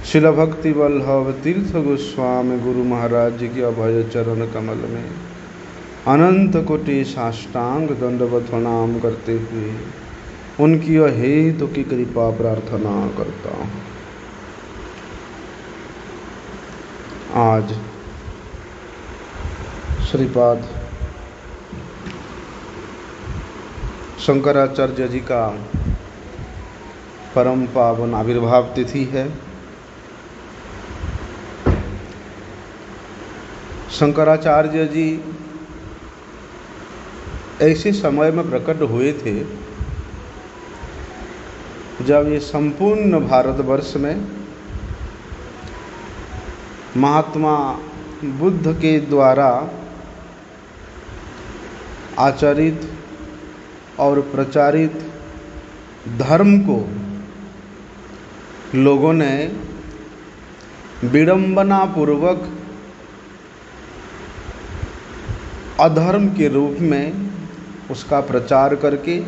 शिला भक्ति वल्लभ तीर्थ गोस्वामी गुरु महाराज जी के अभय चरण कमल में अनंत कोटि साष्टांग दंडवत प्रणाम करते हुए उनकी अहेतु की कृपा प्रार्थना करता हूँ। आज श्रीपाद शंकराचार्य जी का परम पावन आविर्भाव तिथि है। शंकराचार्य जी ऐसे समय में प्रकट हुए थे जब ये संपूर्ण भारतवर्ष में महात्मा बुद्ध के द्वारा आचरित और प्रचारित धर्म को लोगों ने विडंबना पूर्वक अधर्म के रूप में उसका प्रचार करके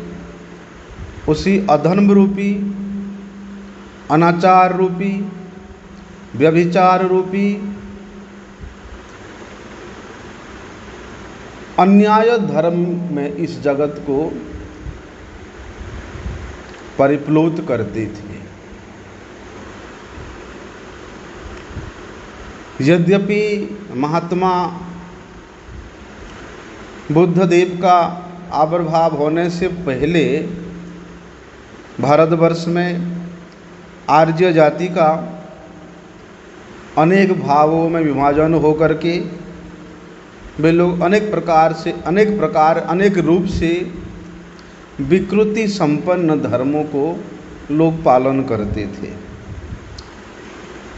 उसी अधर्म रूपी, अनाचार रूपी, व्यभिचार रूपी, अन्याय धर्म में इस जगत को परिप्लुत करते थे। यद्यपि महात्मा बुद्ध देव का आविर्भाव होने से पहले भारतवर्ष में आर्य जाति का अनेक भावों में विभाजन हो करके वे लोग अनेक रूप से विकृति संपन्न धर्मों को लोग पालन करते थे।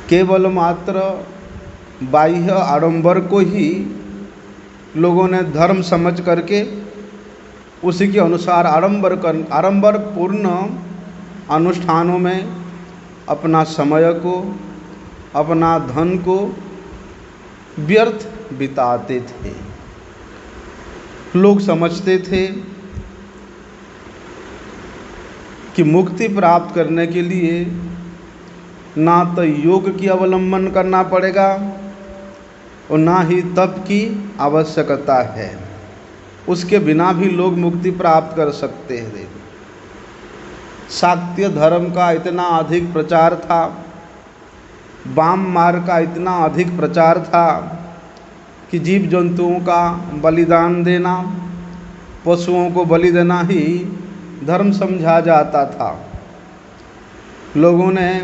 केवल मात्र बाह्य आडंबर को ही लोगों ने धर्म समझ करके उसी के अनुसार आडंबर पूर्ण अनुष्ठानों में अपना समय को, अपना धन को व्यर्थ बिताते थे। लोग समझते थे कि मुक्ति प्राप्त करने के लिए ना तो योग की अवलंबन करना पड़ेगा और ना ही तप की आवश्यकता है, उसके बिना भी लोग मुक्ति प्राप्त कर सकते हैं। शाक्य धर्म का इतना अधिक प्रचार था, वाम मार्ग का इतना अधिक प्रचार था कि जीव जंतुओं का बलिदान देना, पशुओं को बलि देना ही धर्म समझा जाता था। लोगों ने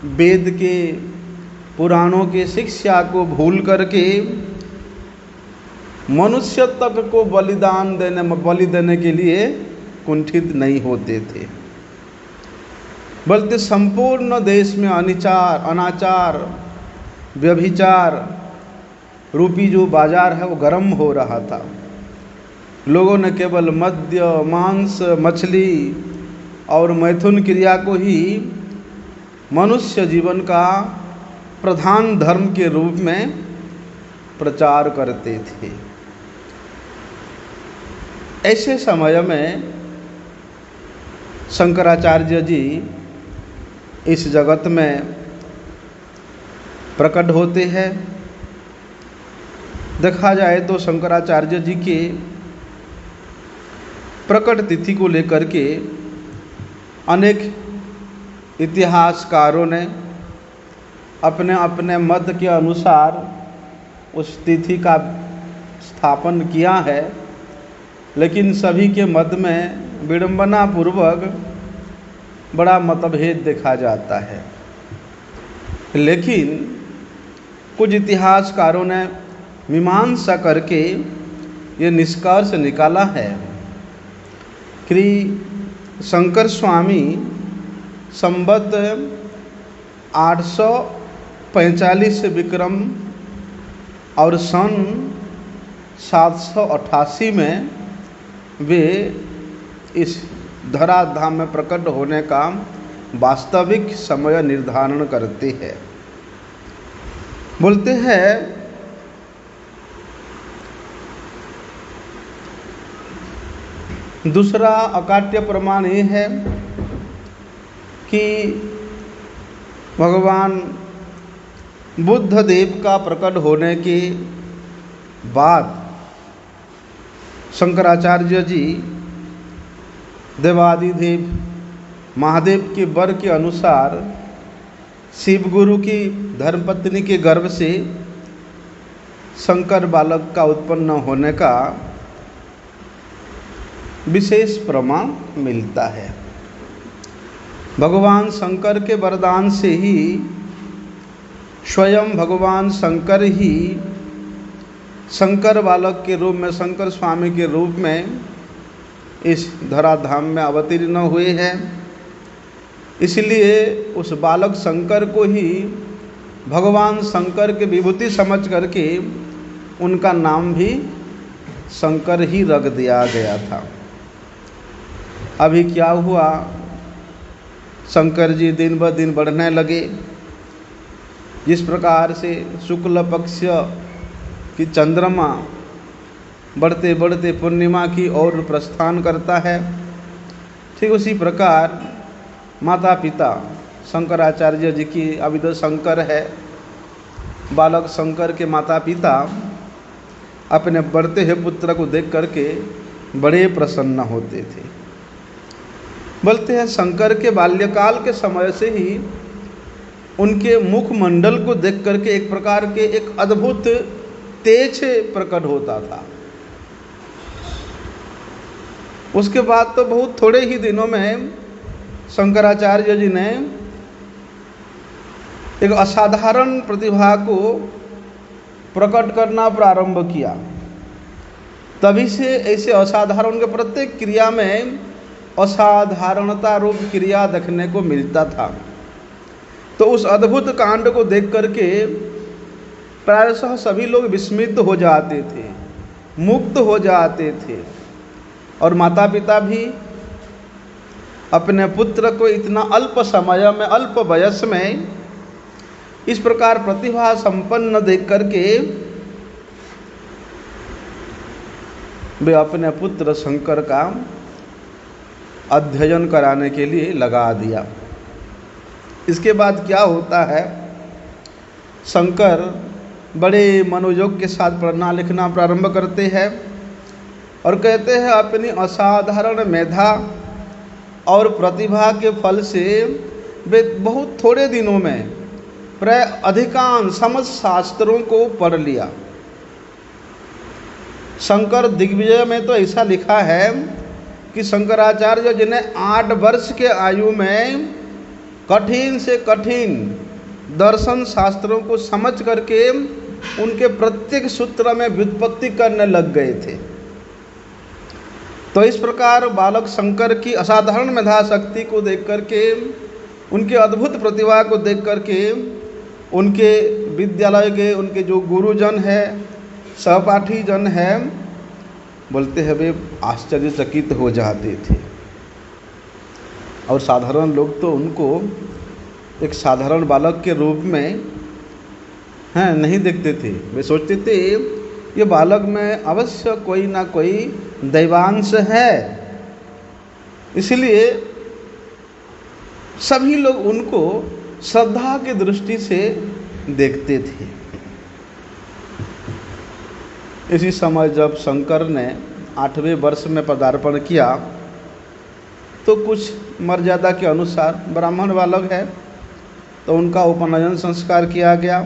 वेद के, पुराणों के शिक्षा को भूल करके मनुष्य तक को बलि देने के लिए कुंठित नहीं होते थे, बल्कि संपूर्ण देश में अनाचार, व्यभिचार रूपी जो बाजार है वो गर्म हो रहा था। लोगों ने केवल मद्य, मांस, मछली और मैथुन क्रिया को ही मनुष्य जीवन का प्रधान धर्म के रूप में प्रचार करते थे। ऐसे समय में शंकराचार्य जी इस जगत में प्रकट होते हैं। देखा जाए तो शंकराचार्य जी के प्रकट तिथि को लेकर के अनेक इतिहासकारों ने अपने अपने मत के अनुसार उस तिथि का स्थापन किया है, लेकिन सभी के मत में विडंबना पूर्वक बड़ा मतभेद देखा जाता है। लेकिन कुछ इतिहासकारों ने मीमांसा करके ये निष्कर्ष निकाला है कि शंकर स्वामी संवत 845 विक्रम और सन 788 में वे इस धराधाम में प्रकट होने का वास्तविक समय निर्धारण करते हैं। बोलते हैं दूसरा अकाट्य प्रमाण ये है कि भगवान बुद्ध देव का प्रकट होने के बाद शंकराचार्य जी देवादिदेव महादेव के वर के अनुसार शिव गुरु की धर्मपत्नी के गर्भ से शंकर बालक का उत्पन्न होने का विशेष प्रमाण मिलता है। भगवान शंकर के वरदान से ही स्वयं भगवान शंकर ही शंकर बालक के रूप में, शंकर स्वामी के रूप में इस धराधाम में अवतीर्ण हुए हैं। इसलिए उस बालक शंकर को ही भगवान शंकर के विभूति समझ करके उनका नाम भी शंकर ही रख दिया गया था। अभी क्या हुआ, शंकर जी दिन ब दिन बढ़ने लगे। जिस प्रकार से शुक्ल पक्ष की चंद्रमा बढ़ते बढ़ते पूर्णिमा की ओर प्रस्थान करता है, ठीक उसी प्रकार माता पिता शंकराचार्य जी की, अभी तो शंकर है, बालक शंकर के माता पिता अपने बढ़ते हुए पुत्र को देख करके बड़े प्रसन्न होते थे। बोलते हैं शंकर के बाल्यकाल के समय से ही उनके मुखमंडल को देख करके एक प्रकार के एक अद्भुत तेज प्रकट होता था। उसके बाद तो बहुत थोड़े ही दिनों में शंकराचार्य जी ने एक असाधारण प्रतिभा को प्रकट करना प्रारंभ किया। तभी से ऐसे असाधारण के प्रत्येक क्रिया में असाधारणता रूप क्रिया देखने को मिलता था। तो उस अद्भुत कांड को देख करके प्रायशः सभी लोग विस्मित हो जाते थे, मुक्त हो जाते थे, और माता पिता भी अपने पुत्र को इतना अल्प समय में, अल्प वयस में इस प्रकार प्रतिभा संपन्न देख करके वे अपने पुत्र शंकर का अध्ययन कराने के लिए लगा दिया। इसके बाद क्या होता है, शंकर बड़े मनोयोग के साथ पढ़ना लिखना प्रारंभ करते हैं और कहते हैं अपनी असाधारण मेधा और प्रतिभा के फल से वे बहुत थोड़े दिनों में प्राय अधिकांश समस्त शास्त्रों को पढ़ लिया। शंकर दिग्विजय में तो ऐसा लिखा है कि शंकराचार्य जी ने 8 वर्ष के आयु में कठिन से कठिन दर्शन शास्त्रों को समझ करके उनके प्रत्येक सूत्र में व्युत्पत्ति करने लग गए थे। तो इस प्रकार बालक शंकर की असाधारण मेधा शक्ति को देख करके, उनके अद्भुत प्रतिभा को देख करके उनके विद्यालय के उनके जो गुरुजन है, सहपाठी जन है, बोलते हैं वे आश्चर्यचकित हो जाते थे। और साधारण लोग तो उनको एक साधारण बालक के रूप में नहीं देखते थे। वे सोचते थे ये बालक में अवश्य कोई ना कोई दैवांश है। इसलिए सभी लोग उनको श्रद्धा की दृष्टि से देखते थे। इसी समय जब शंकर ने 8वें वर्ष में पदार्पण किया तो कुछ मर्यादा के अनुसार ब्राह्मण बालक है तो उनका उपनयन संस्कार किया गया।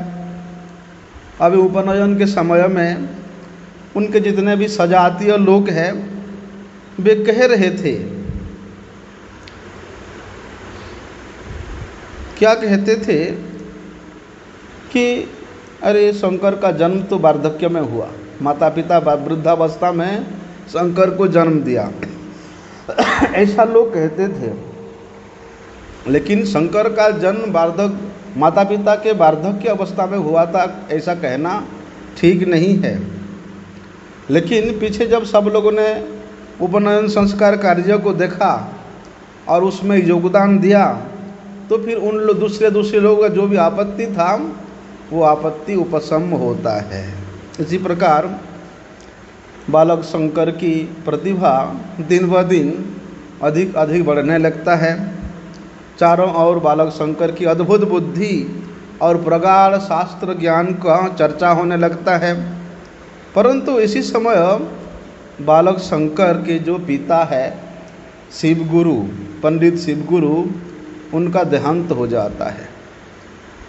अभी उपनयन के समय में उनके जितने भी सजातीय लोग हैं वे कह रहे थे, क्या कहते थे कि अरे शंकर का जन्म तो वार्धक्य में हुआ, माता पिता वृद्धावस्था में शंकर को जन्म दिया, ऐसा लोग कहते थे। लेकिन शंकर का जन्म माता पिता के वार्धक्य अवस्था में हुआ था, ऐसा कहना ठीक नहीं है। लेकिन पीछे जब सब लोगों ने उपनयन संस्कार कार्य को देखा और उसमें योगदान दिया तो फिर उन दूसरे लोगों का जो भी आपत्ति था वो आपत्ति उपशम होता है। इसी प्रकार बालक शंकर की प्रतिभा दिन ब दिन अधिक अधिक बढ़ने लगता है। चारों ओर बालक शंकर की अद्भुत बुद्धि और प्रगाढ़ शास्त्र ज्ञान का चर्चा होने लगता है। परंतु इसी समय बालक शंकर के जो पिता है शिव गुरु, पंडित शिव गुरु, उनका देहांत हो जाता है।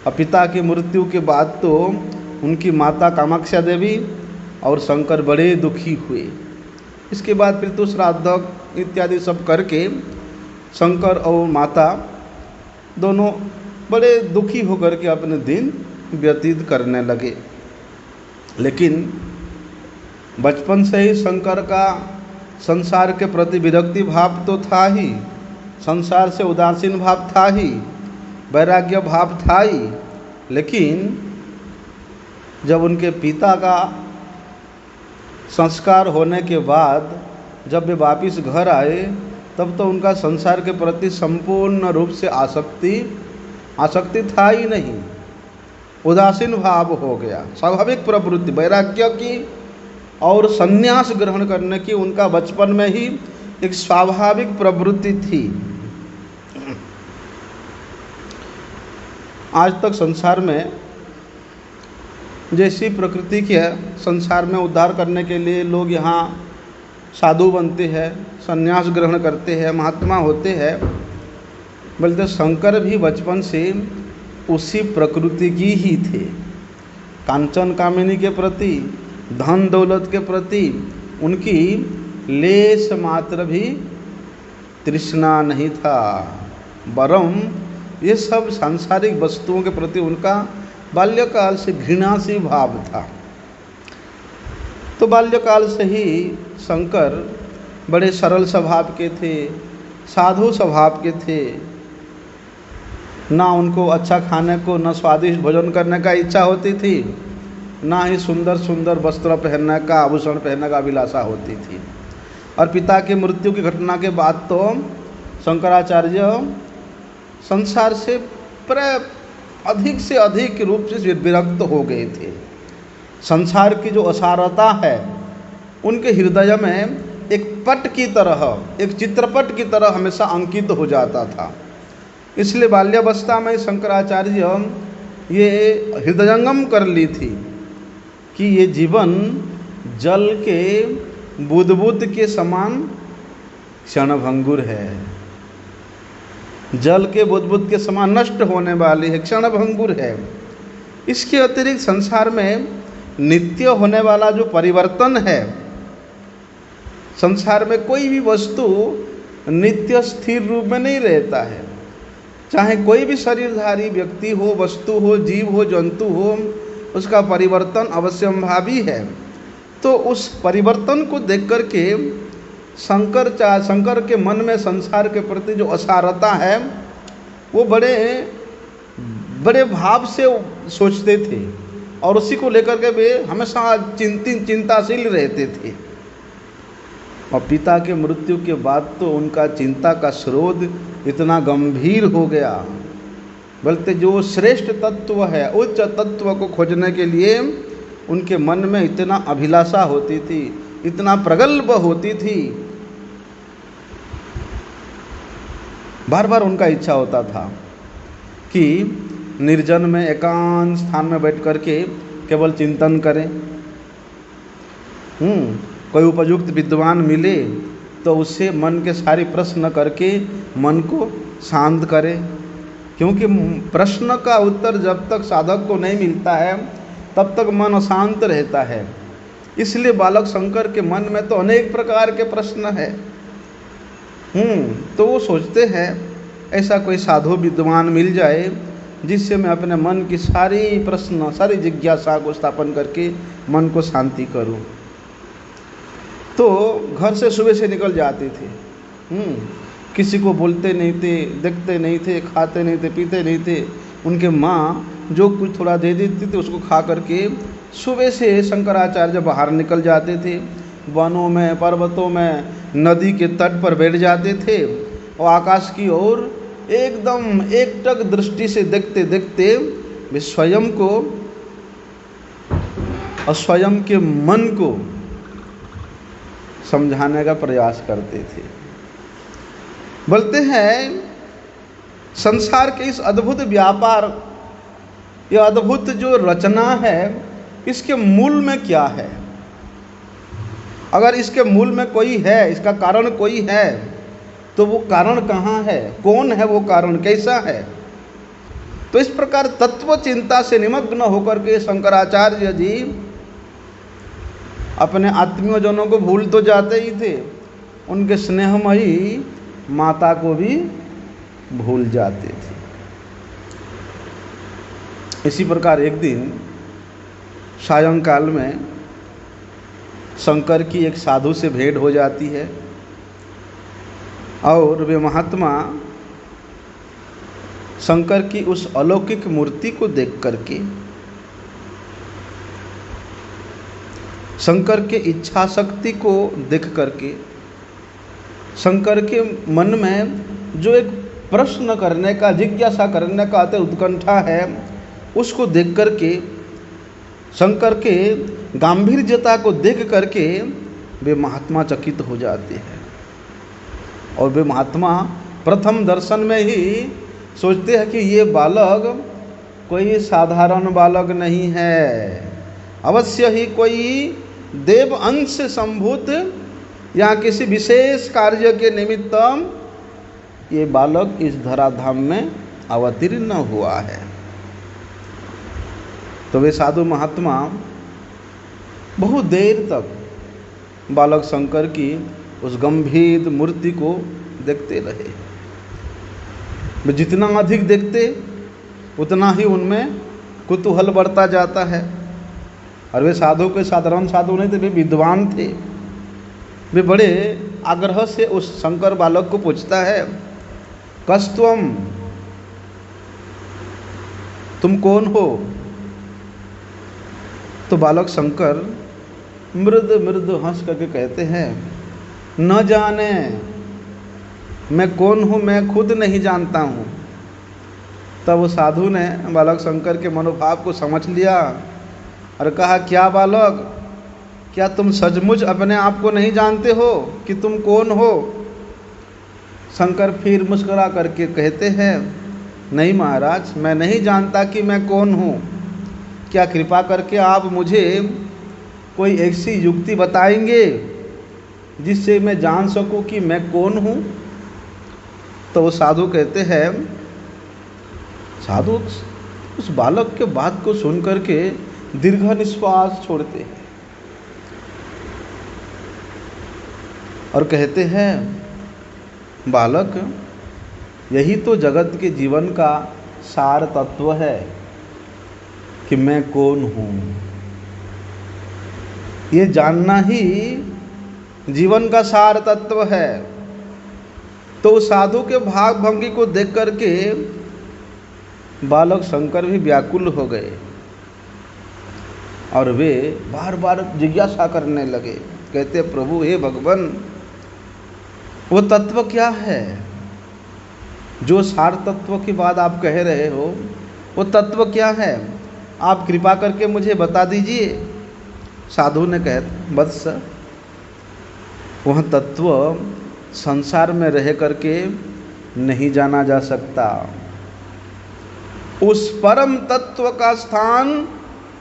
और पिता की मृत्यु के बाद तो उनकी माता कामाख्या देवी और शंकर बड़े दुखी हुए। इसके बाद पितृ श्राद्ध इत्यादि सब करके शंकर और माता दोनों बड़े दुखी होकर के अपने दिन व्यतीत करने लगे। लेकिन बचपन से ही शंकर का संसार के प्रति विरक्ति भाव तो था ही, संसार से उदासीन भाव था ही, वैराग्य भाव था ही। लेकिन जब उनके पिता का संस्कार होने के बाद जब वे वापिस घर आए, तब तो उनका संसार के प्रति संपूर्ण रूप से आसक्ति था ही नहीं, उदासीन भाव हो गया। स्वाभाविक प्रवृत्ति वैराग्य की और संन्यास ग्रहण करने की उनका बचपन में ही एक स्वाभाविक प्रवृत्ति थी। आज तक संसार में जैसी प्रकृति के संसार में उद्धार करने के लिए लोग यहाँ साधु बनते हैं, संन्यास ग्रहण करते हैं, महात्मा होते हैं, बल्कि शंकर भी बचपन से उसी प्रकृति की ही थे। कांचन कामिनी के प्रति, धन दौलत के प्रति उनकी लेश मात्र भी तृष्णा नहीं था, वरम ये सब सांसारिक वस्तुओं के प्रति उनका बाल्यकाल से घृणासी भाव था। तो बाल्यकाल से ही शंकर बड़े सरल स्वभाव के थे, साधु स्वभाव के थे। ना उनको अच्छा खाने को, ना स्वादिष्ट भोजन करने का इच्छा होती थी, ना ही सुंदर सुंदर वस्त्र पहनने का, आभूषण पहनने का अभिलाषा होती थी। और पिता की मृत्यु की घटना के बाद तो शंकराचार्य संसार से अधिक से अधिक रूप से विरक्त हो गए थे। संसार की जो असारता है उनके हृदय में एक पट की तरह, एक चित्रपट की तरह हमेशा अंकित हो जाता था। इसलिए बाल्यावस्था में शंकराचार्य ये हृदयंगम कर ली थी कि ये जीवन जल के बुदबुद के समान क्षणभंगुर है, जल के बुदबुद के समान नष्ट होने वाली है, क्षणभंगुर है। इसके अतिरिक्त संसार में नित्य होने वाला जो परिवर्तन है, संसार में कोई भी वस्तु नित्य स्थिर रूप में नहीं रहता है। चाहे कोई भी शरीरधारी व्यक्ति हो, वस्तु हो, जीव हो, जंतु हो, उसका परिवर्तन अवश्यंभावी है। तो उस परिवर्तन को देख कर के शंकर के मन में संसार के प्रति जो असारता है वो बड़े बड़े भाव से सोचते थे और उसी को लेकर के वे हमेशा चिंताशील रहते थे। और पिता के मृत्यु के बाद तो उनका चिंता का स्रोत इतना गंभीर हो गया, बल्कि जो श्रेष्ठ तत्व है, उच्च तत्व को खोजने के लिए उनके मन में इतना अभिलाषा होती थी, इतना प्रगल्भ होती थी, बार बार उनका इच्छा होता था कि निर्जन में एकांत स्थान में बैठ कर के केवल चिंतन करें। कोई उपयुक्त विद्वान मिले तो उससे मन के सारे प्रश्न करके मन को शांत करें, क्योंकि प्रश्न का उत्तर जब तक साधक को नहीं मिलता है तब तक मन अशांत रहता है। इसलिए बालक शंकर के मन में तो अनेक प्रकार के प्रश्न है। तो वो सोचते हैं ऐसा कोई साधु विद्वान मिल जाए जिससे मैं अपने मन की सारी प्रश्न, सारी जिज्ञासा को स्थापन करके मन को शांति करूं। तो घर से सुबह से निकल जाते थे, किसी को बोलते नहीं थे, देखते नहीं थे, खाते नहीं थे, पीते नहीं थे। उनके माँ जो कुछ थोड़ा दे देती थी उसको खा करके सुबह से शंकराचार्य बाहर निकल जाते थे। वनों में, पर्वतों में, नदी के तट पर बैठ जाते थे और आकाश की ओर एकदम एकटक दृष्टि से देखते देखते वे स्वयं को और स्वयं के मन को समझाने का प्रयास करते थे। बोलते हैं संसार के इस अद्भुत व्यापार, यह अद्भुत जो रचना है, इसके मूल में क्या है? अगर इसके मूल में कोई है, इसका कारण कोई है, तो वो कारण कहाँ है? कौन है वो कारण? कैसा है? तो इस प्रकार तत्व चिंता से निमग्न होकर के शंकराचार्य जी अपने आत्मीय जनों को भूल तो जाते ही थे, उनके स्नेहमयी माता को भी भूल जाते थे। इसी प्रकार एक दिन सायंकाल में शंकर की एक साधु से भेंट हो जाती है और वे महात्मा शंकर की उस अलौकिक मूर्ति को देख करके, शंकर के इच्छा शक्ति को देख करके, शंकर के मन में जो एक प्रश्न करने का, जिज्ञासा करने का अति उत्कंठा है, उसको देख करके, शंकर के गांभीर्यता को देख करके वे महात्मा चकित हो जाते हैं। और वे महात्मा प्रथम दर्शन में ही सोचते हैं कि ये बालक कोई साधारण बालक नहीं है, अवश्य ही कोई देव अंश से संभूत या किसी विशेष कार्य के निमित्त ये बालक इस धराधाम में अवतीर्ण हुआ है। तो वे साधु महात्मा बहुत देर तक बालक शंकर की उस गंभीर मूर्ति को देखते रहे। वे जितना अधिक देखते उतना ही उनमें कुतूहल बढ़ता जाता है। और वे साधु के साधारण साधु नहीं थे, वे विद्वान थे। वे बड़े आग्रह से उस शंकर बालक को पूछता है, कस्त्वम, तुम कौन हो? तो बालक शंकर मृद मृद हंस करके कहते हैं, न जाने मैं कौन हूँ, मैं खुद नहीं जानता हूँ। तब वो साधु ने बालक शंकर के मनोभाव को समझ लिया और कहा, क्या बालक, क्या तुम सचमुच अपने आप को नहीं जानते हो कि तुम कौन हो? शंकर फिर मुस्कुरा करके कहते हैं, नहीं महाराज, मैं नहीं जानता कि मैं कौन हूँ। क्या कृपा करके आप मुझे कोई ऐसी युक्ति बताएंगे जिससे मैं जान सकूं कि मैं कौन हूँ? तो वो साधु कहते हैं, साधु उस बालक के बात को सुन करके दीर्घ निश्वास छोड़ते हैं और कहते हैं, बालक, यही तो जगत के जीवन का सार तत्व है कि मैं कौन हूँ। ये जानना ही जीवन का सार तत्व है। तो साधु के भाव भंगी को देख करके बालक शंकर भी व्याकुल हो गए और वे बार बार जिज्ञासा करने लगे। कहते, प्रभु, हे भगवान, वो तत्व क्या है? जो सार तत्व की बात आप कह रहे हो, वो तत्व क्या है? आप कृपा करके मुझे बता दीजिए। साधु ने कहा, वत्स, वह तत्व संसार में रह करके नहीं जाना जा सकता। उस परम तत्व का स्थान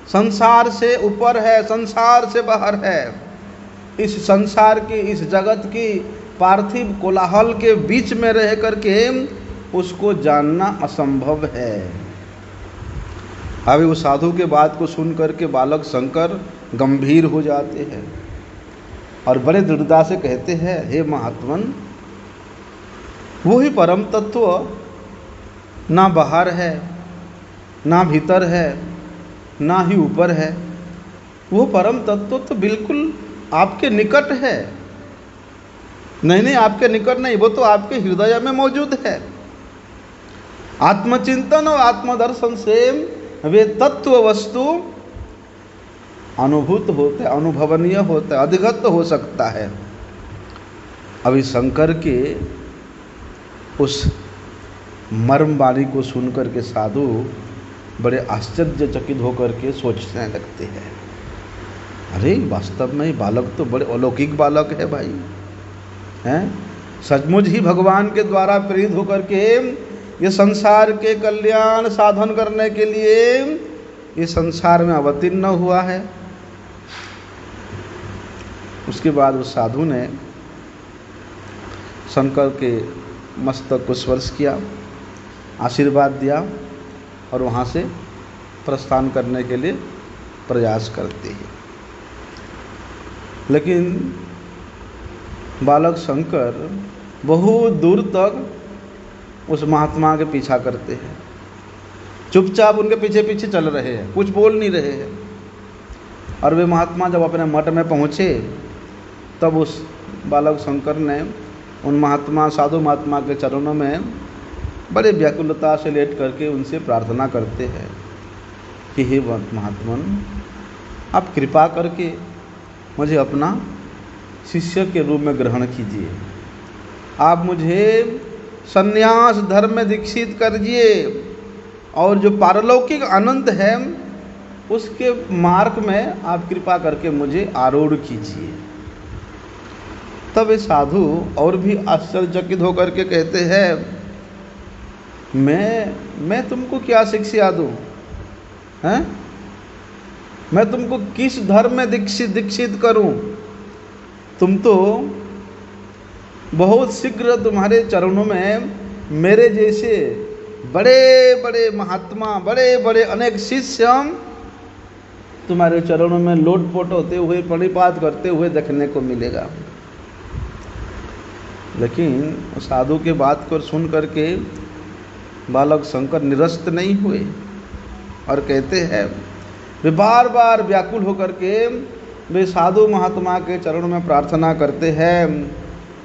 संसार से ऊपर है, संसार से बाहर है। इस संसार की, इस जगत की पार्थिव कोलाहल के बीच में रह करके उसको जानना असंभव है। अभी उस साधु के बात को सुन करके बालक शंकर गंभीर हो जाते हैं और बड़े दृढ़ता से कहते हैं, हे महात्मन, वो ही परम तत्व ना बाहर है, ना भीतर है, ना ही ऊपर है। वो परम तत्व तो बिल्कुल आपके निकट है। नहीं, आपके निकट नहीं, वो तो आपके हृदय में मौजूद है। आत्मचिंतन और आत्मदर्शन से वे तत्व वस्तु अनुभूत होते, अनुभवनीय होता है, अधिगत हो सकता है। अभी शंकर के उस मर्म वाणी को सुनकर के साधु बड़े आश्चर्यचकित होकर के सोचने लगते हैं, अरे वास्तव में ये बालक तो बड़े अलौकिक बालक है भाई, हैं? सचमुच ही भगवान के द्वारा प्रेरित होकर के ये संसार के कल्याण साधन करने के लिए ये संसार में अवतीर्ण हुआ है। उसके बाद उस साधु ने शंकर के मस्तक को स्पर्श किया, आशीर्वाद दिया और वहाँ से प्रस्थान करने के लिए प्रयास करते हैं। लेकिन बालक शंकर बहुत दूर तक उस महात्मा के पीछा करते हैं, चुपचाप उनके पीछे पीछे चल रहे हैं, कुछ बोल नहीं रहे हैं। और वे महात्मा जब अपने मठ में पहुँचे तब उस बालक शंकर ने उन महात्मा साधु महात्मा के चरणों में बड़े व्याकुलता से लेट करके उनसे प्रार्थना करते हैं कि हे महात्मन, आप कृपा करके मुझे अपना शिष्य के रूप में ग्रहण कीजिए, आप मुझे संन्यास धर्म में दीक्षित करिए और जो पारलौकिक आनंद है उसके मार्ग में आप कृपा करके मुझे आरूढ़ कीजिए। तब ये साधु और भी आश्चर्यचकित होकर के कहते हैं, मैं तुमको क्या शिक्षा दूँ हैं? मैं तुमको किस धर्म में दीक्षित करूं? तुम तो बहुत शीघ्र तुम्हारे चरणों में मेरे जैसे बड़े बड़े महात्मा, बड़े बड़े अनेक शिष्य तुम्हारे चरणों में लोटपोट होते हुए, प्रणिपात करते हुए देखने को मिलेगा। लेकिन साधु के बात को सुन करके बालक शंकर निरस्त नहीं हुए और कहते हैं, वे बार बार व्याकुल होकर के वे साधु महात्मा के चरणों में प्रार्थना करते हैं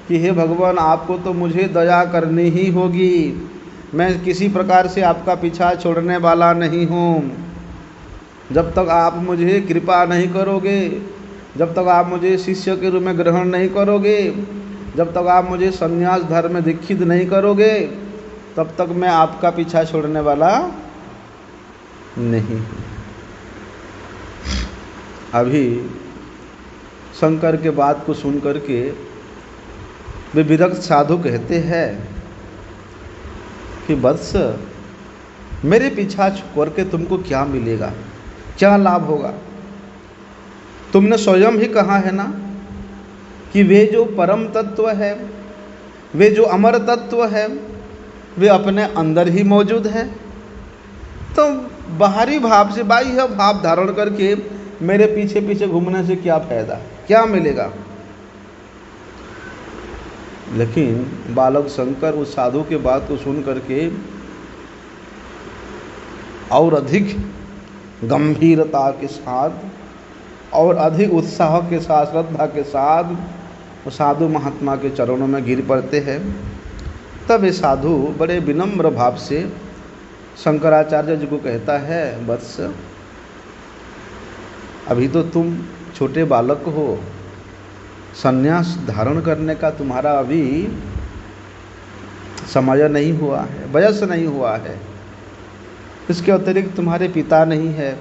कि हे भगवान, आपको तो मुझे दया करनी ही होगी, मैं किसी प्रकार से आपका पीछा छोड़ने वाला नहीं हूँ। जब तक आप मुझे कृपा नहीं करोगे, जब तक आप मुझे शिष्य के रूप में ग्रहण नहीं करोगे, जब तक आप मुझे संन्यास धर्म में दीक्षित नहीं करोगे, तब तक मैं आपका पीछा छोड़ने वाला नहीं। अभी शंकर के बात को सुन करके वे विरक्त साधु कहते हैं कि वत्स, मेरे पीछा छोड़ के तुमको क्या मिलेगा, क्या लाभ होगा? तुमने स्वयं ही कहा है ना कि वे जो परम तत्व है, वे जो अमर तत्व है, वे अपने अंदर ही मौजूद है। तो बाहरी भाव से, बाह्य भाव धारण करके मेरे पीछे पीछे घूमने से क्या फायदा, क्या मिलेगा? लेकिन बालक शंकर उस साधु के बात को सुन करके और अधिक गंभीरता के साथ और अधिक उत्साह के साथ, श्रद्धा के साथ उस साधु महात्मा के चरणों में गिर पड़ते हैं। तब ये साधु बड़े विनम्र भाव से शंकराचार्य जी को कहता है, वत्स, अभी तो तुम छोटे बालक हो, संन्यास धारण करने का तुम्हारा अभी समय नहीं हुआ है, वयस नहीं हुआ है। इसके अतिरिक्त तुम्हारे पिता नहीं है,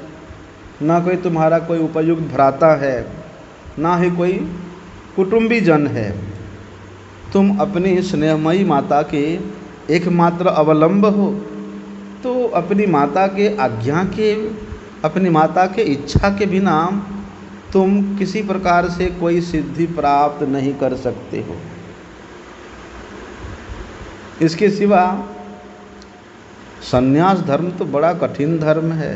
ना कोई तुम्हारा कोई उपयुक्त भ्राता है, ना ही कोई कुटुंबी जन है। तुम अपनी स्नेहमयी माता के एकमात्र अवलंब हो, तो अपनी माता के आज्ञा के, अपनी माता के इच्छा के बिना तुम किसी प्रकार से कोई सिद्धि प्राप्त नहीं कर सकते हो। इसके सिवा संन्यास धर्म तो बड़ा कठिन धर्म है।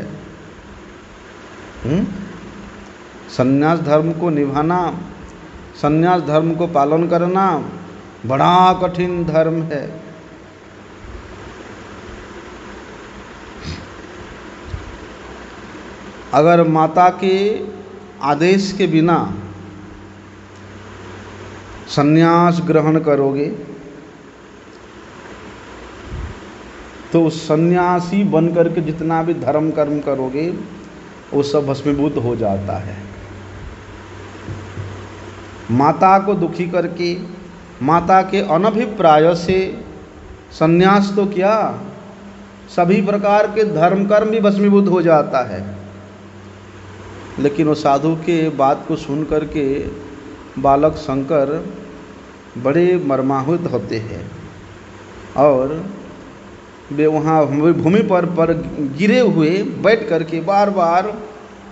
संन्यास धर्म को निभाना, संन्यास धर्म को पालन करना बड़ा कठिन धर्म है। अगर माता के आदेश के बिना संन्यास ग्रहण करोगे तो सन्यासी बनकर के जितना भी धर्म कर्म करोगे वो सब भस्मीभूत हो जाता है। माता को दुखी करके, माता के अनभिप्राय से सन्यास तो क्या, सभी प्रकार के धर्म कर्म भी भस्मीभूत हो जाता है। लेकिन वो साधु के बात को सुन करके बालक शंकर बड़े मर्माहत होते हैं और वे वहाँ भूमि पर गिरे हुए बैठ करके बार बार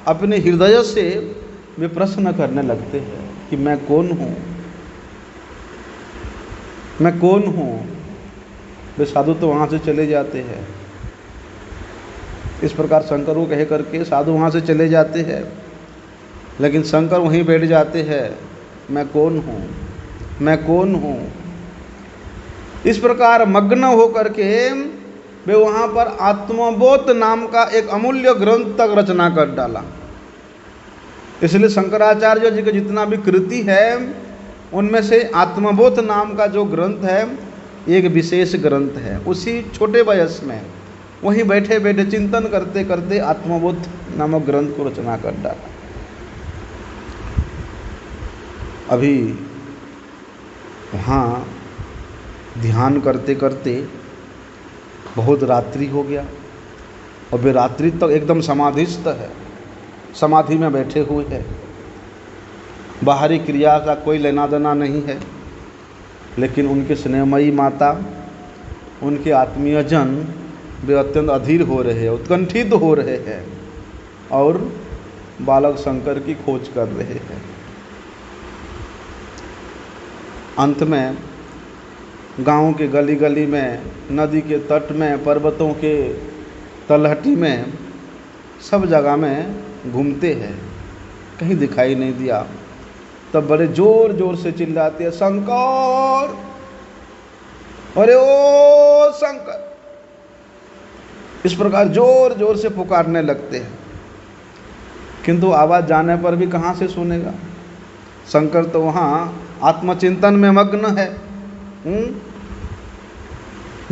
अपने हृदय से वे प्रश्न करने लगते हैं कि मैं कौन हूँ, मैं कौन हूँ। वे साधु तो वहाँ से चले जाते हैं। इस प्रकार शंकर को कह करके साधु वहाँ से चले जाते हैं, लेकिन शंकर वहीं बैठ जाते हैं, मैं कौन हूँ, मैं कौन हूँ। इस प्रकार मग्न हो करके वे वहाँ पर आत्मबोध नाम का एक अमूल्य ग्रंथ तक रचना कर डाला। इसलिए शंकराचार्य जी का जितना भी कृति है उनमें से आत्मबोध नाम का जो ग्रंथ है एक विशेष ग्रंथ है। उसी छोटे वयस में वहीं बैठे बैठे चिंतन करते करते आत्मबोध नामक ग्रंथ को रचना कर डाला। अभी वहाँ ध्यान करते करते बहुत रात्रि हो गया और वे रात्रि तक एकदम समाधिस्थ है, समाधि में बैठे हुए हैं। बाहरी क्रिया का कोई लेना देना नहीं है, लेकिन उनके स्नेहमयी माता, उनके आत्मीय जन वे अत्यंत अधीर हो रहे हैं, उत्कंठित हो रहे हैं और बालक शंकर की खोज कर रहे हैं। अंत में गांव के गली गली में, नदी के तट में, पर्वतों के तलहटी में, सब जगह में घूमते हैं, कहीं दिखाई नहीं दिया। तब बड़े जोर जोर से चिल्लाते हैं, शंकर, अरे ओ शंकर। इस प्रकार जोर जोर से पुकारने लगते हैं, किंतु आवाज़ जाने पर भी कहाँ से सुनेगा। शंकर तो वहाँ आत्मचिंतन में मग्न है।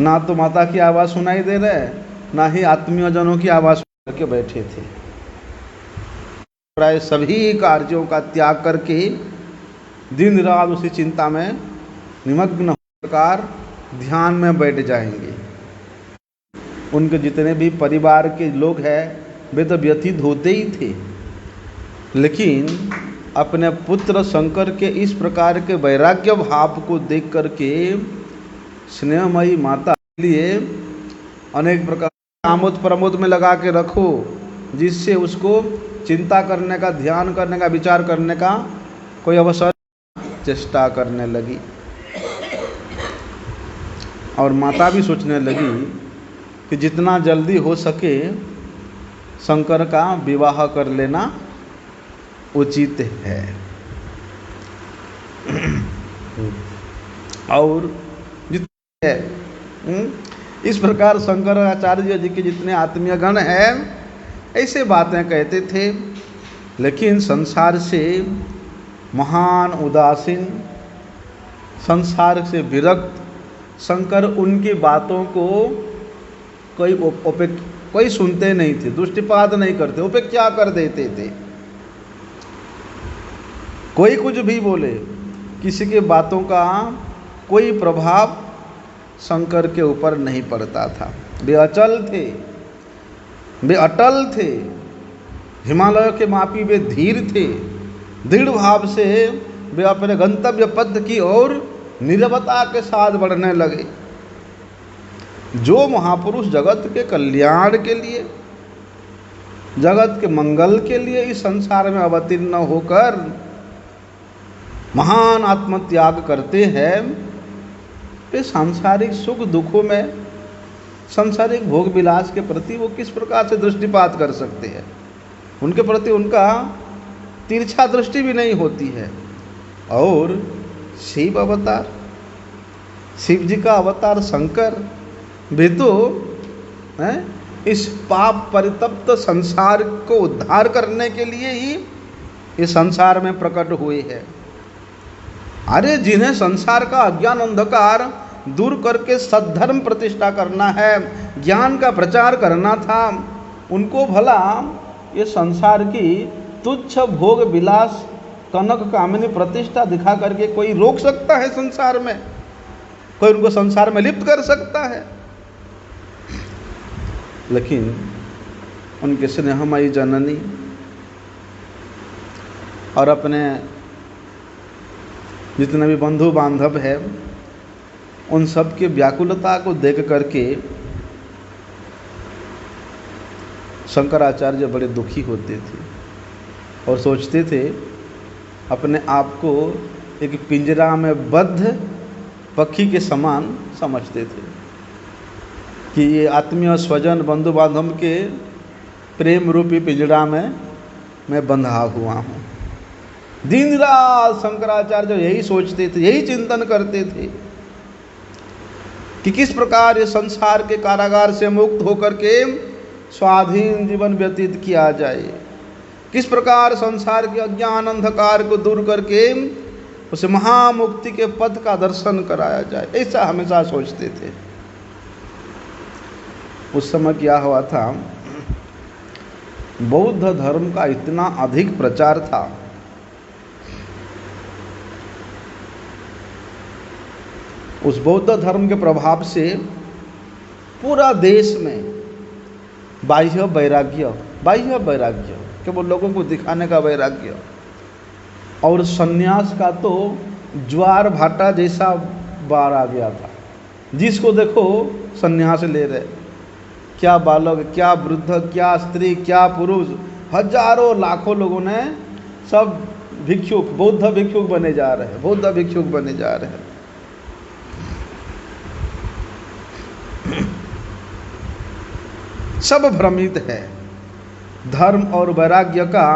ना तो माता की आवाज़ सुनाई दे रहा है, ना ही आत्मीय जनों की आवाज़ करके बैठे थे। प्राय सभी कार्यों का त्याग करके दिन रात उसी चिंता में निमग्न होकर ध्यान में बैठ जाएंगे। उनके जितने भी परिवार के लोग हैं वे तो व्यथित होते ही थे, लेकिन अपने पुत्र शंकर के इस प्रकार के वैराग्य भाव को देख करके स्नेहमयी माता के लिए अनेक प्रकार आमोद प्रमोद में लगा के रखो, जिससे उसको चिंता करने का, ध्यान करने का, विचार करने का कोई अवसर चेष्टा करने लगी। और माता भी सोचने लगी कि जितना जल्दी हो सके शंकर का विवाह कर लेना उचित है। और जितने है इस प्रकार शंकराचार्य जी के जितने आत्मीय गण हैं ऐसे बातें कहते थे, लेकिन संसार से महान उदासीन, संसार से विरक्त शंकर उनकी बातों को कोई सुनते नहीं थे, दृष्टिपात नहीं करते, उपेक्षा कर देते थे। कोई कुछ भी बोले, किसी के बातों का कोई प्रभाव शंकर के ऊपर नहीं पड़ता था। वे अचल थे, वे अटल थे, हिमालय के मापी वे धीर थे। दृढ़ भाव से वे अपने गंतव्य पथ की ओर निरवता के साथ बढ़ने लगे। जो महापुरुष जगत के कल्याण के लिए, जगत के मंगल के लिए इस संसार में अवतीर्ण होकर महान आत्मत्याग करते हैं, वे सांसारिक सुख दुखों में, सांसारिक भोग विलास के प्रति वो किस प्रकार से दृष्टिपात कर सकते हैं। उनके प्रति उनका तिरछा दृष्टि भी नहीं होती है। और शिव अवतार, शिव जी का अवतार शंकर वे तो इस पाप परितप्त संसार को उद्धार करने के लिए ही इस संसार में प्रकट हुए हैं। अरे जिन्हें संसार का अज्ञान अंधकार दूर करके सद्धर्म प्रतिष्ठा करना है, ज्ञान का प्रचार करना था, उनको भला ये संसार की तुच्छ भोग विलास कनक कामिनी प्रतिष्ठा दिखा करके कोई रोक सकता है? संसार में कोई उनको संसार में लिप्त कर सकता है? लेकिन उनके स्नेहमयी जननी और अपने जितने भी बंधु बांधव है उन सब की व्याकुलता को देख करके शंकराचार्य बड़े दुखी होते थे और सोचते थे, अपने आप को एक पिंजरा में बद्ध पक्षी के समान समझते थे कि ये आत्मीय स्वजन बंधु बांधव के प्रेम रूपी पिंजरा में मैं बंधा हुआ हूँ। दिन रात शंकराचार्य यही सोचते थे, यही चिंतन करते थे कि किस प्रकार ये संसार के कारागार से मुक्त होकर के स्वाधीन जीवन व्यतीत किया जाए, किस प्रकार संसार के अज्ञान अंधकार को दूर करके उसे महामुक्ति के पथ का दर्शन कराया जाए, ऐसा हमेशा सोचते थे। उस समय क्या हुआ था, बौद्ध धर्म का इतना अधिक प्रचार था, उस बौद्ध धर्म के प्रभाव से पूरा देश में बाह्य वैराग्य केवल लोगों को दिखाने का वैराग्य और सन्यास का तो ज्वार भाटा जैसा बाढ़ आ गया था। जिसको देखो सन्यास ले रहे, क्या बालक, क्या वृद्ध, क्या स्त्री, क्या पुरुष, हजारों लाखों लोगों ने सब भिक्षुक, बौद्ध भिक्षुक बने जा रहे हैं, बौद्ध भिक्षुक बने जा रहे हैं। सब भ्रमित है। धर्म और वैराग्य का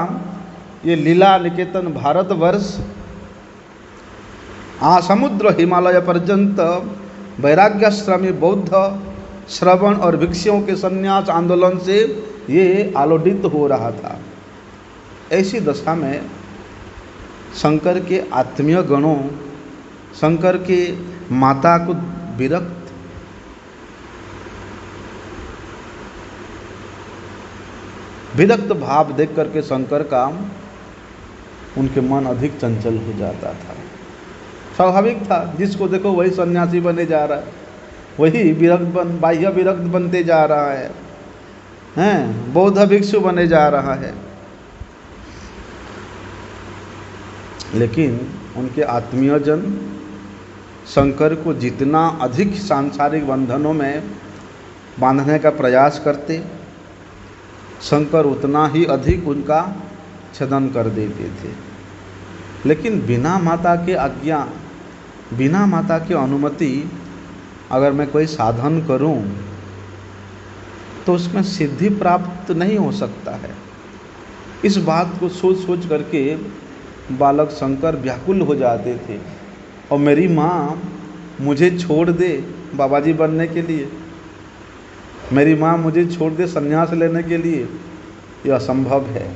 ये लीला निकेतन भारतवर्ष समुद्र हिमालय पर्यंत वैराग्याश्रमी बौद्ध श्रवण और भिक्षुओं के संन्यास आंदोलन से ये आलोडित हो रहा था। ऐसी दशा में शंकर के आत्मीय गणों, शंकर के माता को विरक्त भाव देख करके शंकर का उनके मन अधिक चंचल हो जाता था। स्वाभाविक था, जिसको देखो वही सन्यासी बने जा रहा है, वही बाह्य विरक्त बनते जा रहा है, बौद्ध भिक्षु बने जा रहा है। लेकिन उनके आत्मीयजन शंकर को जितना अधिक सांसारिक बंधनों में बांधने का प्रयास करते, शंकर उतना ही अधिक उनका छेदन कर देते थे। लेकिन बिना माता के आज्ञा, बिना माता की अनुमति अगर मैं कोई साधन करूं तो उसमें सिद्धि प्राप्त नहीं हो सकता है। इस बात को सोच सोच करके बालक शंकर व्याकुल हो जाते थे और मेरी माँ मुझे छोड़ दे बाबा जी बनने के लिए, मेरी माँ मुझे छोड़ दे संन्यास लेने के लिए, यह असंभव है।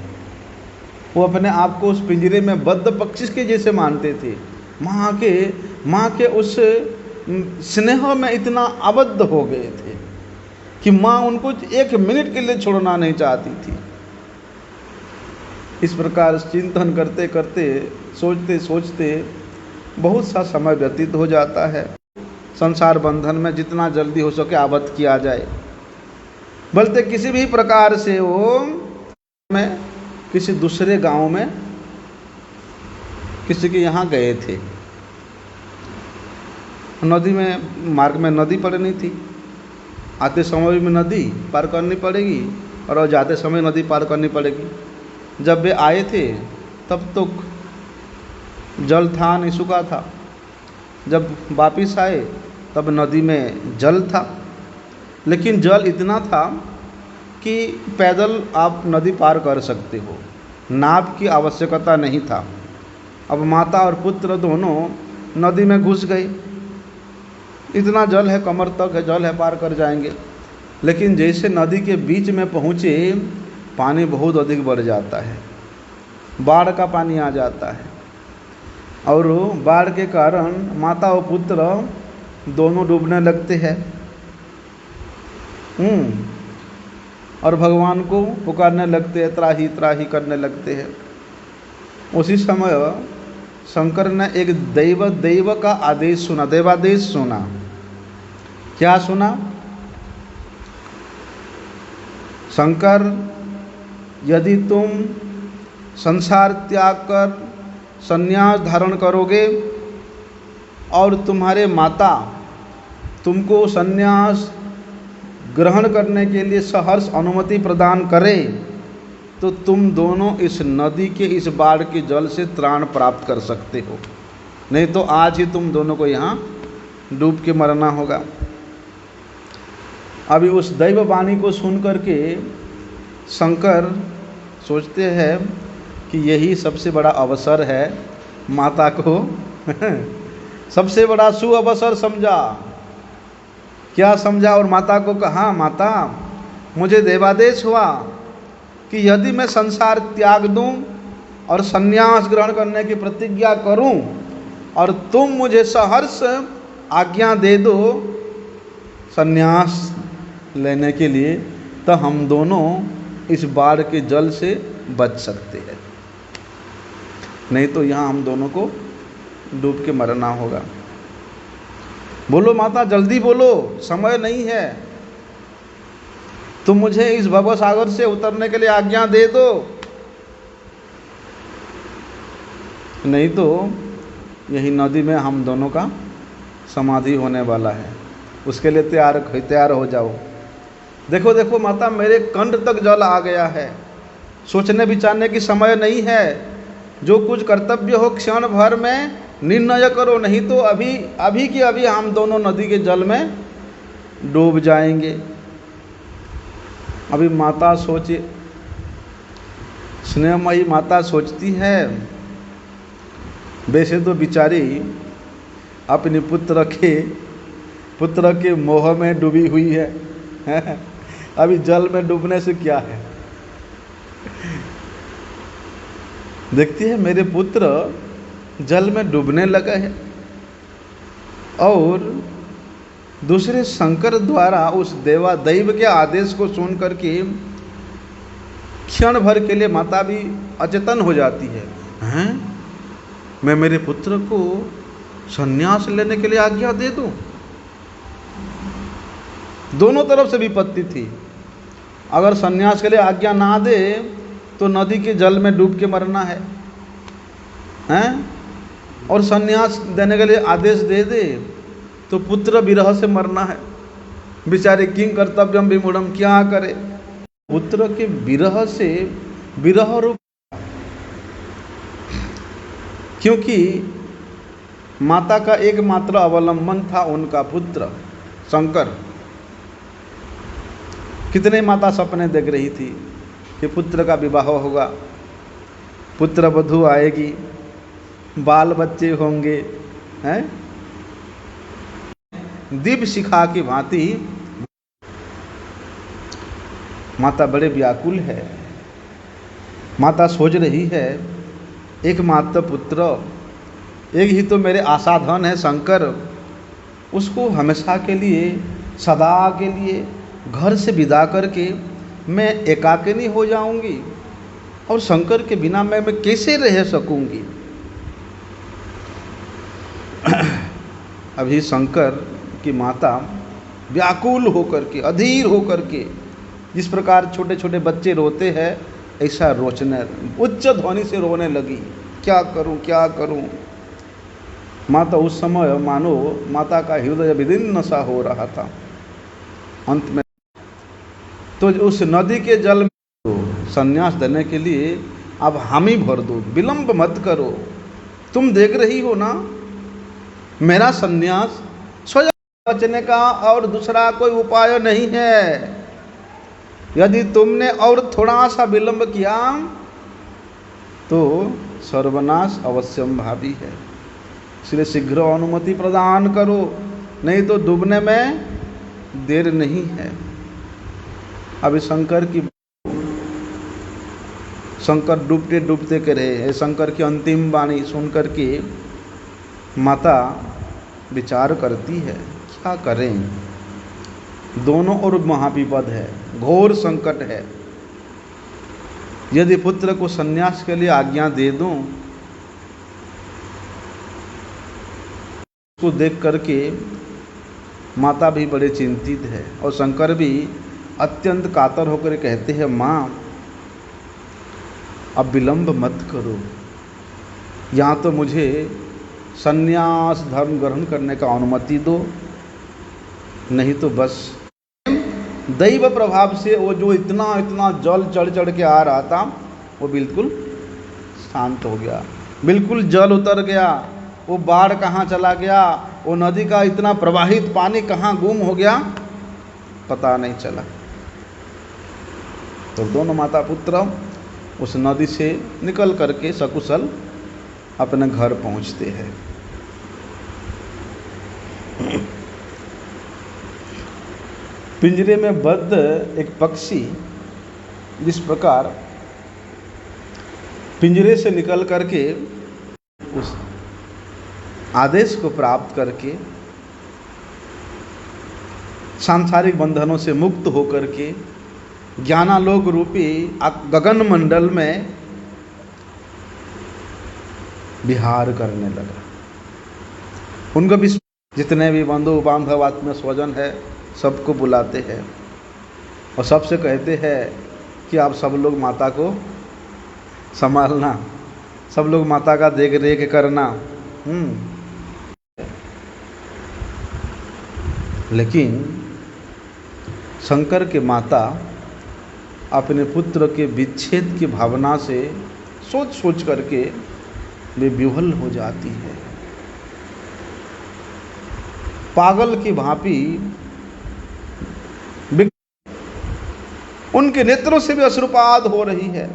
वो अपने आप को उस पिंजरे में बद्ध पक्षी के जैसे मानते थे। माँ के उस स्नेह में इतना आबद्ध हो गए थे कि माँ उनको एक मिनट के लिए छोड़ना नहीं चाहती थी। इस प्रकार चिंतन करते करते, सोचते सोचते बहुत सा समय व्यतीत हो जाता है। संसार बंधन में जितना जल्दी हो सके आबद्ध किया जाए। बोलते किसी भी प्रकार से वो मैं किसी दूसरे गांव में किसी के यहाँ गए थे। नदी में, मार्ग में नदी पड़नी थी, आते समय में नदी पार करनी पड़ेगी और जाते समय नदी पार करनी पड़ेगी। जब वे आए थे तब तो जल था नहीं, सूखा था। जब वापिस आए तब नदी में जल था, लेकिन जल इतना था कि पैदल आप नदी पार कर सकते हो, नाव की आवश्यकता नहीं था। अब माता और पुत्र दोनों नदी में घुस गए। इतना जल है, कमर तक है जल है, पार कर जाएंगे। लेकिन जैसे नदी के बीच में पहुँचे, पानी बहुत अधिक बढ़ जाता है, बाढ़ का पानी आ जाता है और बाढ़ के कारण माता और पुत्र दोनों डूबने लगते हैं। और भगवान को पुकारने लगते हैं, त्राही त्राही करने लगते हैं। उसी समय शंकर ने एक दैव का आदेश सुना, देवादेश सुना। क्या सुना? शंकर, यदि तुम संसार त्याग कर संन्यास धारण करोगे और तुम्हारे माता तुमको संन्यास ग्रहण करने के लिए सहर्ष अनुमति प्रदान करे तो तुम दोनों इस नदी के इस बाढ़ के जल से त्राण प्राप्त कर सकते हो, नहीं तो आज ही तुम दोनों को यहाँ डूब के मरना होगा। अभी उस दैव वाणी को सुन करके शंकर सोचते हैं कि यही सबसे बड़ा अवसर है माता को सबसे बड़ा सु अवसर समझा। क्या समझा? और माता को कहा, माता मुझे देवादेश हुआ कि यदि मैं संसार त्याग दूं और संन्यास ग्रहण करने की प्रतिज्ञा करूं और तुम मुझे सहर्ष आज्ञा दे दो संन्यास लेने के लिए, तो हम दोनों इस बाढ़ के जल से बच सकते हैं, नहीं तो यहाँ हम दोनों को डूब के मरना होगा। बोलो माता जल्दी बोलो, समय नहीं है, तुम मुझे इस भव सागर से उतरने के लिए आज्ञा दे दो, नहीं तो यही नदी में हम दोनों का समाधि होने वाला है। उसके लिए तैयार हो जाओ। देखो देखो माता, मेरे कंठ तक जल आ गया है, सोचने विचारने की समय नहीं है, जो कुछ कर्तव्य हो क्षण भर में निर्णय करो, नहीं तो अभी के अभी हम दोनों नदी के जल में डूब जाएंगे। अभी माता सोचे, स्नेहमयी माता सोचती है, वैसे तो बिचारी अपने पुत्र के मोह में डूबी हुई है अभी जल में डूबने से क्या है। देखती है मेरे पुत्र जल में डूबने लगे हैं, और दूसरे शंकर द्वारा उस दैव के आदेश को सुन करके क्षण भर के लिए माता भी अचेतन हो जाती है। हैं? मैं मेरे पुत्र को संन्यास लेने के लिए आज्ञा दे दूं? दोनों तरफ से विपत्ति थी। अगर संन्यास के लिए आज्ञा ना दे तो नदी के जल में डूब के मरना है, हैं? और संन्यास देने के लिए आदेश दे दे तो पुत्र विरह से मरना है। बेचारे किंग कर्तव्यम विमूढ़म, क्या करे? पुत्र के विरह से विरह रूप, क्योंकि माता का एकमात्र अवलंबन था उनका पुत्र शंकर। कितने माता सपने देख रही थी कि पुत्र का विवाह होगा, पुत्र वधू आएगी, बाल बच्चे होंगे, हैं? दिव्य शिखा की भांति माता बड़े व्याकुल है। माता सोच रही है, एकमात्र पुत्र, एक ही तो मेरे आशाधन है शंकर, उसको हमेशा के लिए सदा के लिए घर से विदा करके मैं एकाकिनी हो जाऊंगी, और शंकर के बिना मैं कैसे रह सकूंगी। अभी शंकर की माता व्याकुल होकर के, अधीर होकर के, जिस प्रकार छोटे छोटे बच्चे रोते हैं ऐसा रोचने, उच्च ध्वनि से रोने लगी। क्या करूं क्या करूं? माता उस समय मानो माता का हृदय विदीर्ण सा हो रहा था। अंत में तो उस नदी के जल में संन्यास देने के लिए अब हामी भर दो, विलंब मत करो। तुम देख रही हो ना, मेरा संन्यास स्वयं बचने का और दूसरा कोई उपाय नहीं है। यदि तुमने और थोड़ा सा विलंब किया तो सर्वनाश अवश्यम भावी है, इसलिए शीघ्र अनुमति प्रदान करो, नहीं तो डूबने में देर नहीं है। अभी शंकर डूबते डूबते कह रहे हैं। शंकर की अंतिम वाणी सुनकर के माता विचार करती है, क्या करें? दोनों ओर महाविपद है, घोर संकट है। यदि पुत्र को संन्यास के लिए आज्ञा दे दूं, उसको देख करके माता भी बड़े चिंतित है, और शंकर भी अत्यंत कातर होकर कहते हैं, माँ अब विलंब मत करो, यहाँ तो मुझे संन्यास धर्म ग्रहण करने का अनुमति दो, नहीं तो बस दैव प्रभाव से वो जो इतना इतना जल चढ़ चढ़ के आ रहा था वो बिल्कुल शांत हो गया, बिल्कुल जल उतर गया। वो बाढ़ कहाँ चला गया, वो नदी का इतना प्रवाहित पानी कहाँ गुम हो गया, पता नहीं चला। तो दोनों माता पुत्र उस नदी से निकल करके सकुशल अपने घर पहुंचते हैं। पिंजरे में बद्ध एक पक्षी जिस प्रकार पिंजरे से निकल करके उस आदेश को प्राप्त करके सांसारिक बंधनों से मुक्त होकर के ज्ञानालोक रूपी गगन मंडल में विहार करने लगा। उनको भी जितने भी बंधु बांधव आत्मीय स्वजन है सबको बुलाते हैं और सबसे कहते हैं कि आप सब लोग माता को संभालना, सब लोग माता का देख रेख करना। लेकिन शंकर के माता अपने पुत्र के विच्छेद की भावना से सोच सोच करके वे विह्वल हो जाती है, पागल की भांति उनके नेत्रों से भी अश्रुपात हो रही है।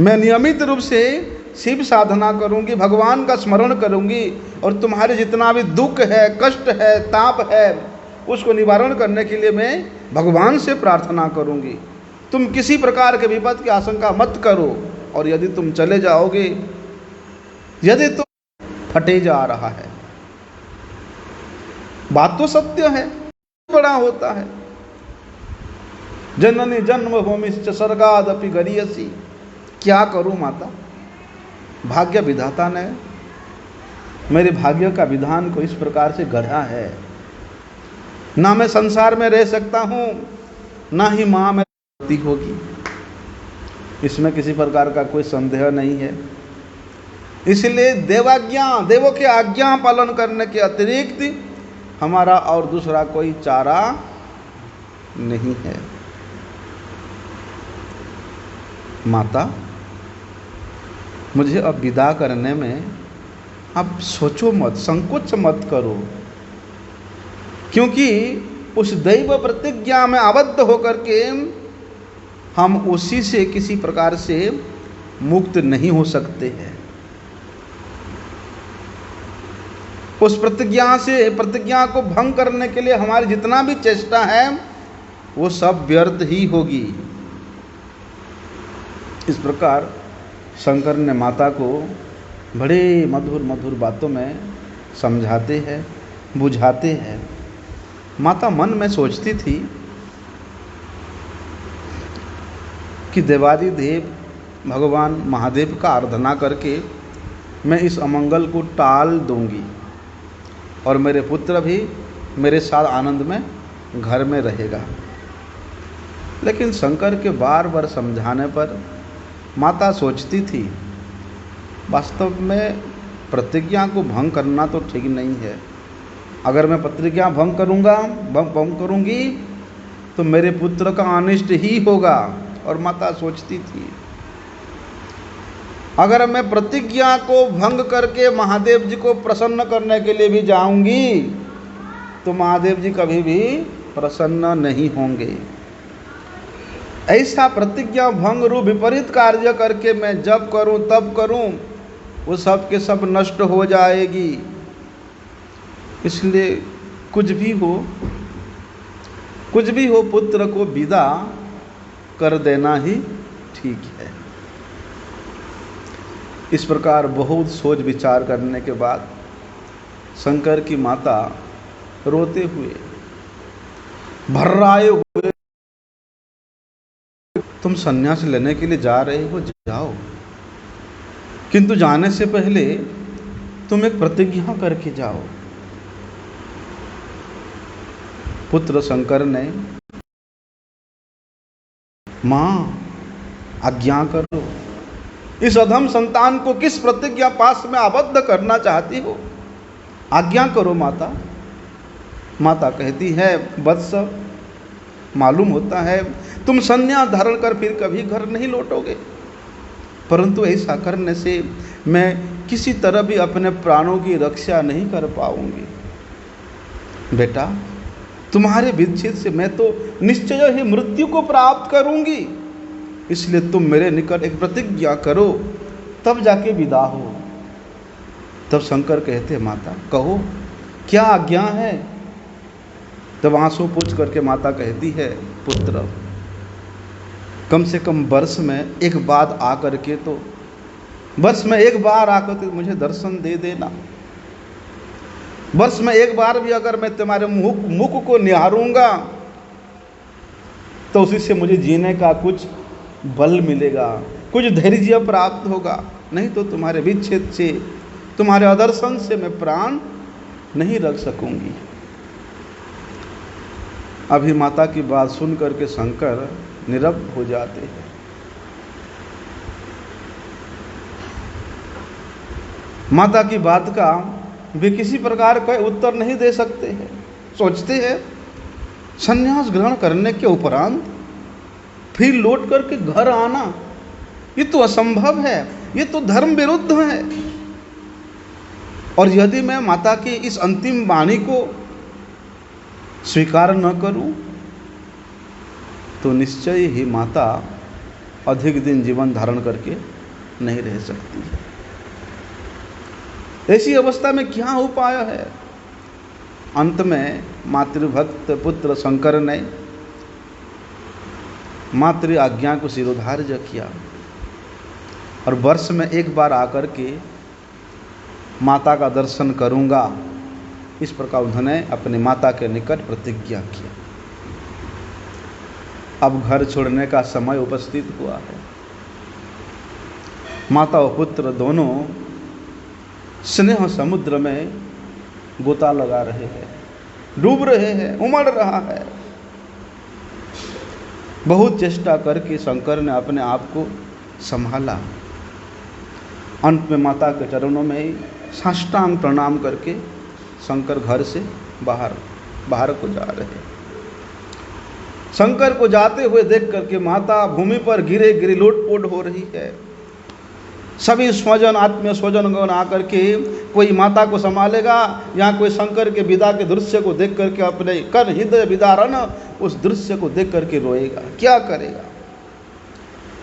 मैं नियमित रूप से शिव साधना करूंगी, भगवान का स्मरण करूंगी और तुम्हारे जितना भी दुख है, कष्ट है, ताप है, उसको निवारण करने के लिए मैं भगवान से प्रार्थना करूंगी। तुम किसी प्रकार के विपद की आशंका मत करो और यदि तुम चले जाओगे, यदि तुम फटे जा रहा है, बात तो सत्य है, बड़ा होता है। जननी जन्मभूमिश्च स्वर्गादपि गरीयसी। क्या करूं माता, भाग्य विधाता ने मेरे भाग्य का विधान को इस प्रकार से गढ़ा है। ना मैं संसार में रह सकता हूं, ना ही मां में होगी, इसमें किसी प्रकार का कोई संदेह नहीं है। इसलिए देवाज्ञा, देवों के आज्ञा पालन करने के अतिरिक्त हमारा और दूसरा कोई चारा नहीं है। माता, मुझे अब विदा करने में अब सोचो मत, संकोच मत करो, क्योंकि उस दैव प्रतिज्ञा में आबद्ध होकर के हम उसी से किसी प्रकार से मुक्त नहीं हो सकते हैं। उस प्रतिज्ञा को भंग करने के लिए हमारी जितना भी चेष्टा है वो सब व्यर्थ ही होगी। इस प्रकार शंकर ने माता को बड़े मधुर मधुर बातों में समझाते हैं, बुझाते हैं। माता मन में सोचती थी कि देवादिदेव भगवान महादेव का आराधना करके मैं इस अमंगल को टाल दूंगी और मेरे पुत्र भी मेरे साथ आनंद में घर में रहेगा। लेकिन शंकर के बार बार समझाने पर माता सोचती थी, वास्तव में प्रतिज्ञा को भंग करना तो ठीक नहीं है। अगर मैं प्रतिज्ञा भंग करूंगी तो मेरे पुत्र का अनिष्ट ही होगा। और माता सोचती थी, अगर मैं प्रतिज्ञा को भंग करके महादेव जी को प्रसन्न करने के लिए भी जाऊंगी तो महादेव जी कभी भी प्रसन्न नहीं होंगे। ऐसा प्रतिज्ञा भंग रूप विपरीत कार्य करके मैं जब करूं तब करूं, वो सब के सब नष्ट हो जाएगी। इसलिए कुछ भी हो पुत्र को विदा कर देना ही ठीक है। इस प्रकार बहुत सोच विचार करने के बाद शंकर की माता रोते हुए, भर्राए हुए, तुम संन्यास लेने के लिए जा रहे हो, जाओ, किंतु जाने से पहले तुम एक प्रतिज्ञा करके जाओ। पुत्र शंकर ने, मां आज्ञा करो, इस अधम संतान को किस प्रतिज्ञा पास में आबद्ध करना चाहती हो? आज्ञा करो माता। माता कहती है, वत्स, मालूम होता है तुम संन्यास धारण कर फिर कभी घर नहीं लौटोगे, परंतु ऐसा करने से मैं किसी तरह भी अपने प्राणों की रक्षा नहीं कर पाऊंगी। बेटा, तुम्हारे विच्छेद से मैं तो निश्चय ही मृत्यु को प्राप्त करूंगी, इसलिए तुम मेरे निकट एक प्रतिज्ञा करो, तब जाके विदा हो। तब शंकर कहते, माता कहो क्या आज्ञा है? तब आंसू पूछ करके माता कहती है, पुत्र, कम से कम वर्ष में एक बार आकर के तो मुझे दर्शन दे देना। वर्ष में एक बार भी अगर मैं तुम्हारे मुख को निहारूंगा तो उसी से मुझे जीने का कुछ बल मिलेगा, कुछ धैर्य प्राप्त होगा। नहीं तो तुम्हारे विच्छेद से, तुम्हारे अदर्शन से मैं प्राण नहीं रख सकूंगी। अभी माता की बात सुन करके शंकर निरब्ध हो जाते हैं। माता की बात का वे किसी प्रकार का उत्तर नहीं दे सकते हैं। सोचते हैं संन्यास ग्रहण करने के उपरांत फिर लौट करके घर आना, ये तो असंभव है, ये तो धर्म विरुद्ध है। और यदि मैं माता की इस अंतिम वाणी को स्वीकार न करूं तो निश्चय ही माता अधिक दिन जीवन धारण करके नहीं रह सकती। ऐसी अवस्था में क्या उपाय है? अंत में मातृभक्त पुत्र शंकर ने मातृ आज्ञा को शिरोधार्य किया और वर्ष में एक बार आकर के माता का दर्शन करूंगा, इस प्रकार उन्होंने अपनी माता के निकट प्रतिज्ञा किया। अब घर छोड़ने का समय उपस्थित हुआ है। माता और पुत्र दोनों स्नेह समुद्र में गोता लगा रहे हैं, डूब रहे हैं, उमड़ रहा है। बहुत चेष्टा करके शंकर ने अपने आप को संभाला। अंत में माता के चरणों में साष्टांग प्रणाम करके शंकर घर से बाहर को जा रहे हैं। शंकर को जाते हुए देख करके माता भूमि पर गिरे लोटपोट हो रही है। सभी स्वजन, आत्मीय स्वजनगण आकर के, कोई माता को संभालेगा, यहाँ कोई शंकर के विदा के दृश्य को देख करके अपने कर हृदय विदारण उस दृश्य को देख करके रोएगा, क्या करेगा।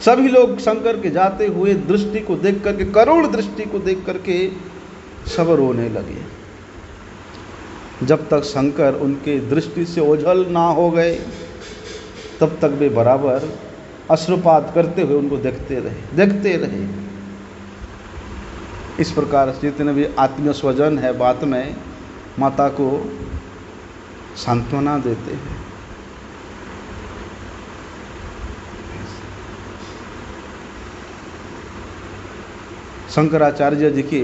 सभी लोग शंकर के जाते हुए दृष्टि को देख करके, करुण दृष्टि को देख करके सब रोने लगे। जब तक शंकर उनके दृष्टि से ओझल ना हो गए तब तक वे बराबर अश्रुपात करते हुए उनको देखते रहे। इस प्रकार से जितने भी आत्मीय स्वजन है बात में माता को सांत्वना देते हैं। शंकराचार्य जी के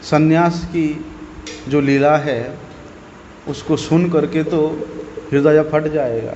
सन्यास की जो लीला है उसको सुन करके तो हृदय फट जाएगा।